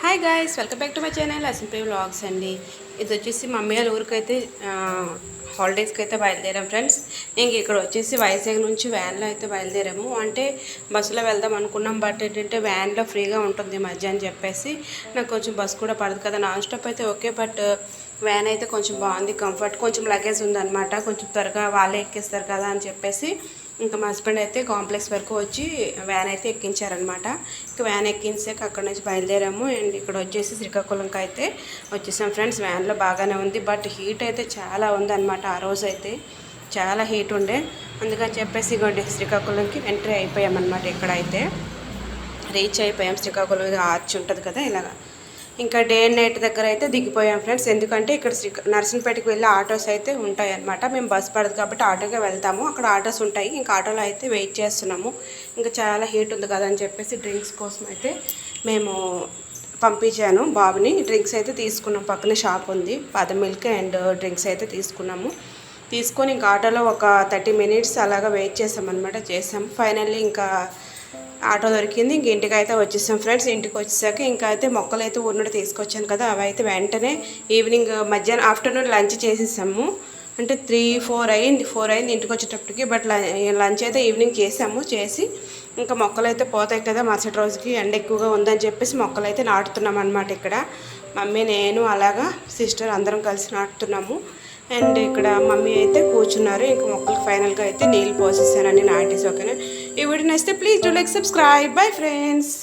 Hi guys, welcome back to my channel అసింప్రీ vlogs అండి. ఇది వచ్చేసి మమ్మీ వాళ్ళ ఊరికైతే హాలిడేస్కి అయితే బయలుదేరాం ఫ్రెండ్స్. ఇంక ఇక్కడ వచ్చేసి వైజాగ్ నుంచి వ్యాన్లో అయితే బయలుదేరాము. అంటే బస్సులో వెళ్దాం అనుకున్నాం, బట్ ఏంటంటే వ్యాన్లో ఫ్రీగా ఉంటుంది మధ్య అని చెప్పేసి నాకు కొంచెం బస్ కూడా పడదు కదా, నాన్ స్టాప్ అయితే ఓకే, బట్ వ్యాన్ అయితే కొంచెం బాగుంది, కంఫర్ట్, కొంచెం లగేజ్ ఉందన్నమాట, కొంచెం త్వరగా వాళ్ళే ఎక్కిస్తారు కదా అని చెప్పేసి ఇంకా మా హస్బెండ్ అయితే కాంప్లెక్స్ వరకు వచ్చి వ్యాన్ అయితే ఎక్కించారనమాట. ఇంకా వ్యాన్ ఎక్కించాక అక్కడ నుంచి బయలుదేరాము. అండ్ ఇక్కడ వచ్చేసి శ్రీకాకుళంకి అయితే వచ్చేసాం ఫ్రెండ్స్. వ్యాన్లో బాగానే ఉంది, బట్ హీట్ అయితే చాలా ఉందన్నమాట. ఆ రోజు అయితే చాలా హీట్ ఉండే, అందుకని చెప్పేసి ఇగోండి శ్రీకాకుళంకి ఎంట్రీ అయిపోయామన్నమాట. ఇక్కడైతే రీచ్ అయిపోయాం. శ్రీకాకుళం ఆర్చ్ ఉంటుంది కదా ఇలాగా. ఇంకా డే అండ్ నైట్ దగ్గర అయితే దిగిపోయాం ఫ్రెండ్స్. ఎందుకంటే ఇక్కడ నర్సన్పేటకి వెళ్ళి ఆటోస్ అయితే ఉంటాయి అనమాట. మేము బస్ పడదు కాబట్టి ఆటోకే వెళ్తాము, అక్కడ ఆటోస్ ఉంటాయి. ఇంకా ఆటోలో అయితే వెయిట్ చేస్తున్నాము. ఇంకా చాలా హీట్ ఉంది కదా అని చెప్పేసి డ్రింక్స్ కోసం అయితే మేము పంపించాను బాబుని. డ్రింక్స్ అయితే తీసుకున్నాం, పక్కనే షాప్ ఉంది, బాదం మిల్క్ అండ్ డ్రింక్స్ అయితే తీసుకొని ఇంకా ఆటోలో ఒక 30 minutes అలాగా వెయిట్ చేసామన్నమాట. ఫైనల్లీ ఇంకా ఆటో దొరికింది. ఇంక ఇంటికి అయితే వచ్చేసాం ఫ్రెండ్స్. ఇంటికి వచ్చేసాక ఇంకా అయితే మొక్కలు అయితే ఊరి నుండి తీసుకొచ్చాను కదా, అవి అయితే వెంటనే ఈవినింగ్ మధ్యాహ్నం ఆఫ్టర్నూన్ లంచ్ చేసేసాము. అంటే 3-4 అయింది ఇంటికి వచ్చేటప్పటికి. బట్ లంచ్ అయితే ఈవినింగ్ చేసి ఇంకా మొక్కలు అయితే పోతాయి కదా మరుసటి రోజుకి, ఎండ ఎక్కువగా ఉందని చెప్పేసి మొక్కలు అయితే నాటుతున్నాం అనమాట. ఇక్కడ మమ్మీ, నేను, అలాగా సిస్టర్ అందరం కలిసి నాటుతున్నాము. అండ్ ఇక్కడ మమ్మీ అయితే కూర్చున్నారు. ఇంకా మొక్కలకు ఫైనల్గా అయితే నీళ్ళు పోసేసానని నాటేసి. ఓకేనా, ఈ వీడియో నచ్చితే please do like, subscribe. Bye friends.